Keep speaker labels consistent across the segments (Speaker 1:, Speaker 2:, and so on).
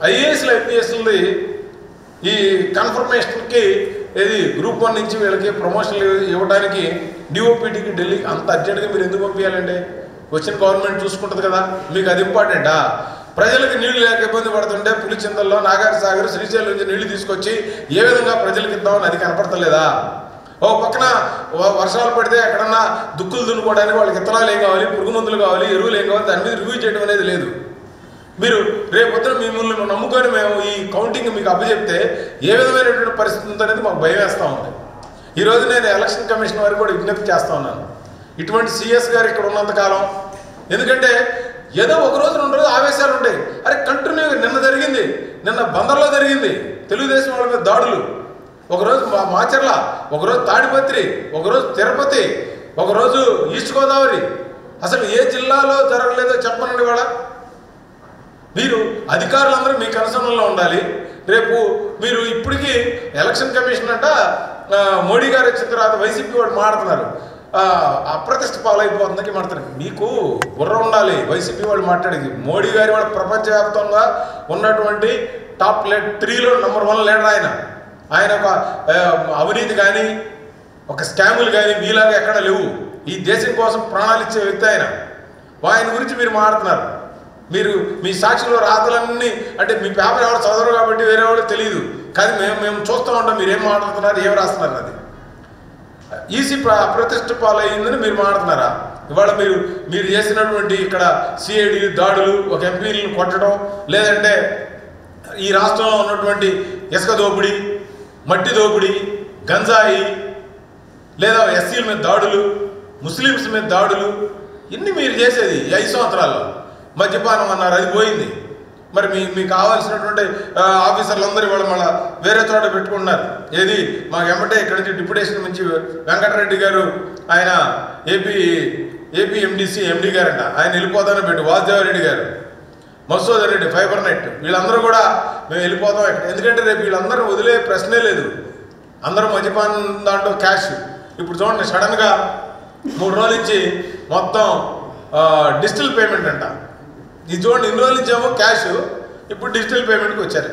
Speaker 1: ఐఏఎస్లు ఐపీఎస్లది ఈ కన్ఫర్మేషన్కి ఏది గ్రూప్ 1 నుంచి వీళ్ళకి ప్రమోషన్లు ఇవ్వడానికి డిఓపిటీకి ఢిల్లీ అంత అర్జెంట్గా మీరు ఎందుకు పంపించాలండి? వచ్చిన గవర్నమెంట్ చూసుకుంటుంది కదా, మీకు అది ఇంపార్టెంటా? ప్రజలకు నీళ్లు లేక ఇబ్బంది పడుతుంటే పులిచింతల్లో నాగార్ సాగర్ శ్రీశైలం నుంచి నీళ్లు తీసుకొచ్చి ఏ విధంగా ప్రజలకు ఇద్దామని అది కనపడతలేదా? ఓ పక్కన వర్షాలు పడితే ఎక్కడన్నా దుక్కులు దున్నుకోవడానికి వాళ్ళకి విత్తనాలు ఏం కావాలి, పురుగు మందులు కావాలి, ఎరువులు ఏం కావాలి, దాని మీద రివ్యూ చేయడం అనేది లేదు. మీరు రేపొద్దున మిమ్మల్ని నమ్ముకొని మేము ఈ కౌంటింగ్ మీకు అప్పచెప్తే ఏ విధమైనటువంటి పరిస్థితి ఉందనేది మాకు భయం వేస్తూ ఉంది. ఈరోజు నేను ఎలక్షన్ కమిషన్ వారికి కూడా విజ్ఞప్తి చేస్తూ ఉన్నాను, ఇటువంటి సిఎస్ గారు ఇక్కడ ఉన్నంతకాలం, ఎందుకంటే ఏదో ఒక రోజు 2 రోజులు ఆవేశాలు ఉంటాయి. అరే కంటిన్యూగా నిన్న జరిగింది, నిన్న బందర్లో జరిగింది తెలుగుదేశం వాళ్ళ మీద దాడులు, ఒకరోజు మాచర్ల, ఒకరోజు తాడిపత్రి, ఒకరోజు తిరుపతి, ఒకరోజు ఈస్ట్ గోదావరి. అసలు ఏ జిల్లాలో జరగలేదో చెప్పనండి. వాళ్ళ మీరు అధికారులందరూ మీ కన్సర్న్లో ఉండాలి. రేపు మీరు ఇప్పటికీ ఎలక్షన్ కమిషన్ అంట మోడీ గారు వచ్చిన తర్వాత వైసీపీ వాళ్ళు మాట్లాడుతున్నారు, అప్రతిష్ట పాలైపోతుందని మాట్లాడుతున్నారు. మీకు బుర్ర ఉండాలి. వైసీపీ వాళ్ళు మాట్లాడేది మోడీ గారి వాళ్ళు ప్రపంచవ్యాప్తంగా ఉన్నటువంటి టాప్ 3లో నెంబర్ 1 లీడర్ ఆయన. ఆయన ఒక అవినీతి కానీ ఒక స్కాములు కానీ మీలాగా ఎక్కడ లేవు. ఈ దేశం కోసం ప్రాణాలు ఇచ్చే వ్యక్తి ఆయన. ఆయన గురించి మీరు మాట్లాడుతున్నారు. మీరు మీ సాక్షిలో రాతలన్నీ అంటే మీ పేపర్ ఎవరు చదవరు కాబట్టి వేరే వాళ్ళు తెలియదు, కానీ మేము చూస్తూ ఉంటాం మీరు ఏం మాట్లాడుతున్నారు, ఏం రాస్తున్నారు. అది ఈసీ అప్రతిష్ట పాలయ్యిందని మీరు మాట్లాడుతున్నారా? ఇవాళ మీరు చేసినటువంటి ఇక్కడ సిఐడి దాడులు, ఒక ఎంపీలను కొట్టడం, లేదంటే ఈ రాష్ట్రంలో ఉన్నటువంటి ఇసుక దోపిడీ, మట్టి దోపిడీ, గంజాయి, లేదా ఎస్సీల మీద దాడులు, ముస్లిమ్స్ మీద దాడులు, ఇన్ని మీరు చేసేది 5 సంవత్సరాల్లో. మద్యపానం అన్నారు, అది పోయింది. మరి మీకు కావాల్సినటువంటి ఆఫీసర్లందరూ ఇవాళ మళ్ళీ వేరే చోట పెట్టుకుంటున్నారు. ఏది మాకు ఎమ్మటే ఇక్కడ నుంచి డిప్యూటేషన్ నుంచి వెంకటరెడ్డి గారు, ఆయన ఏపీ ఎండి గారంట, ఆయన వెళ్ళిపోతానని పెట్టి వాసుదేవరెడ్డి గారు, మసూద్ రెడ్డి, ఫైబర్ నెట్, వీళ్ళందరూ కూడా మేము వెళ్ళిపోతాం. ఎందుకంటే రేపు వీళ్ళందరూ వదిలే ప్రశ్నే లేదు. అందరూ మద్యపానం దాంట్లో క్యాష్. ఇప్పుడు చూడండి సడన్గా 3 రోజుల నుంచి మొత్తం డిజిటల్ పేమెంట్ అంట. ఇది చూడండి, ఇన్ని రోజుల నుంచేమో క్యాష్, ఇప్పుడు డిజిటల్ పేమెంట్కి వచ్చారు.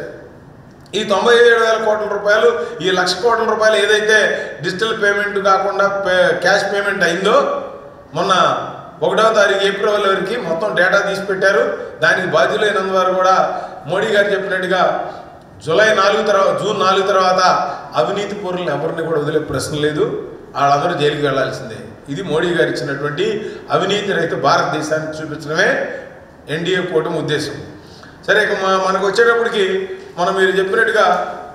Speaker 1: ఈ 97,000 కోట్ల రూపాయలు, ఈ 1,00,000 కోట్ల రూపాయలు ఏదైతే డిజిటల్ పేమెంట్ కాకుండా క్యాష్ పేమెంట్ అయిందో, మొన్న 1వ తారీఖు ఏప్రిల్ వరకు మొత్తం డేటా తీసి పెట్టారు. దానికి బాధ్యులైనందువరకు కూడా మోడీ గారు చెప్పినట్టుగా జూన్ 4 తర్వాత అవినీతి పరులను ఎవరిని కూడా వదిలే ప్రశ్న లేదు, వాళ్ళందరూ జైలుకి వెళ్లాల్సిందే. ఇది మోడీ గారు ఇచ్చినటువంటి అవినీతి రహిత భారతదేశాన్ని చూపించడమే ఎన్డీఏ కూటమి ఉద్దేశం. సరే, ఇక మనకు వచ్చేటప్పటికి మీరు చెప్పినట్టుగా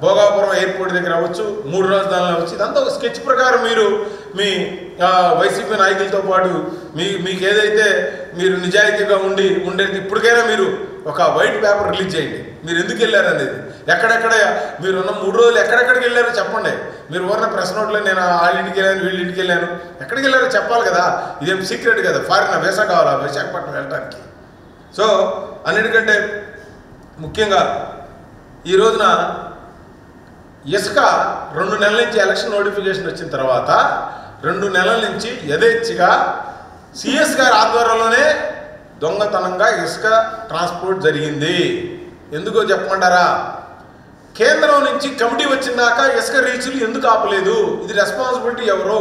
Speaker 1: భోగాపురం ఎయిర్పోర్ట్ దగ్గర అవ్వచ్చు, 3 రాజధానులు అవ్వచ్చు, ఇదంతా ఒక స్కెచ్ ప్రకారం మీరు మీ వైసీపీ నాయకులతో పాటు మీకు ఏదైతే మీరు నిజాయితీగా ఉండేది ఇప్పటికైనా మీరు ఒక వైట్ పేపర్ రిలీజ్ చేయండి. మీరు ఎందుకు వెళ్ళారు అనేది, ఎక్కడెక్కడ మీరు ఉన్న 3 రోజులు ఎక్కడెక్కడికి వెళ్ళారో చెప్పండి. మీరు ఊరిన ప్రెస్ నోట్లో నేను వాళ్ళ ఇంటికి వెళ్ళాను, వీళ్ళ ఇంటికి వెళ్ళాను, ఎక్కడికి వెళ్ళారో చెప్పాలి కదా. ఇదేం సీక్రెట్ కదా. ఫారిన్ వీసా కావాలా విశాఖపట్నం వెళ్ళటానికి? సో అన్నిటికంటే ముఖ్యంగా ఈ రోజున ఇసుక 2 నెలల నుంచి ఎలక్షన్ నోటిఫికేషన్ వచ్చిన తర్వాత 2 నెలల నుంచి యథేచ్ఛగా సిఎస్ గారి ఆధ్వర్యంలోనే దొంగతనంగా ఇసుక ట్రాన్స్పోర్ట్ జరిగింది. ఎందుకో చెప్పమంటారా? కేంద్రం నుంచి కమిటీ వచ్చిందాక ఇసుక రీచ్లు ఎందుకు ఆపలేదు? ఇది రెస్పాన్సిబిలిటీ ఎవరు?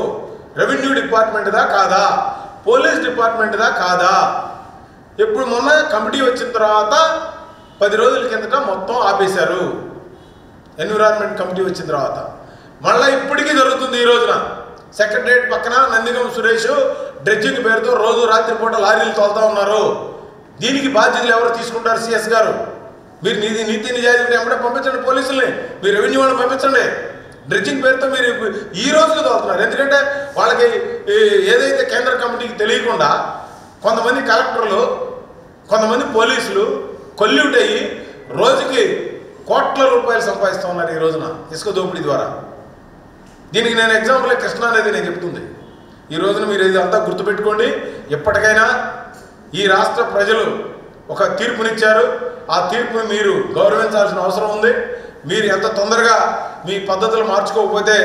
Speaker 1: రెవెన్యూ డిపార్ట్మెంట్దా కాదా? పోలీస్ డిపార్ట్మెంట్దా కాదా? ఇప్పుడు మొన్న కమిటీ వచ్చిన తర్వాత 10 రోజుల కిందట మొత్తం ఆపేశారు. ఎన్విరాన్మెంట్ కమిటీ వచ్చిన తర్వాత మళ్ళీ ఇప్పటికీ జరుగుతుంది. ఈ రోజున సెక్రటరియట్ పక్కన నందిగం సురేష్ డ్రెడ్జింగ్ పేరుతో రోజు రాత్రిపూట లారీలు తోలుతూ ఉన్నారు. దీనికి బాధ్యతలు ఎవరు తీసుకుంటారు? సిఎస్ గారు. మీరు నీతి నిజాయితీ ఎప్పుడే పంపించండి, పోలీసుల్ని, మీరు రెవెన్యూ వాళ్ళని పంపించండి. డ్రెడ్జింగ్ పేరుతో మీరు ఈ రోజుకి తోలుతున్నారు. ఎందుకంటే వాళ్ళకి ఏదైతే కేంద్ర కమిటీకి తెలియకుండా కొంతమంది కలెక్టర్లు, కొంతమంది పోలీసులు కొల్యూట్ అయ్యి రోజుకి కోట్ల రూపాయలు సంపాదిస్తూ ఉన్నారు ఈ రోజున ఇసుక దోపిడీ ద్వారా. దీనికి నేను ఎగ్జాంపుల్ కృష్ణా అనేది నేను చెప్తుంది. ఈ రోజున మీరు ఇదంతా గుర్తుపెట్టుకోండి. ఎప్పటికైనా ఈ రాష్ట్ర ప్రజలు ఒక తీర్పునిచ్చారు. ఆ తీర్పుని మీరు గౌరవించాల్సిన అవసరం ఉంది. మీరు ఎంత తొందరగా మీ పద్ధతులు మార్చుకోకపోతే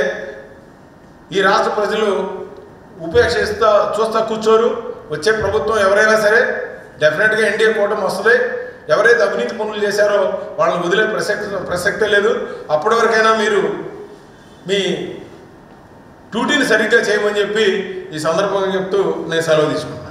Speaker 1: ఈ రాష్ట్ర ప్రజలు చూస్తా కూర్చోరు. వచ్చే ప్రభుత్వం ఎవరైనా సరే డెఫినెట్గా ఎన్డీఏ కూటమి వస్తుంది. ఎవరైతే అవినీతి పనులు చేశారో వాళ్ళని వదిలే ప్రసక్తే లేదు. అప్పటి వరకైనా మీరు మీ డ్యూటీని సరిగ్గా చేయమని చెప్పి ఈ సందర్భంగా చెప్తూ నేను సెలవు తీసుకున్నాను.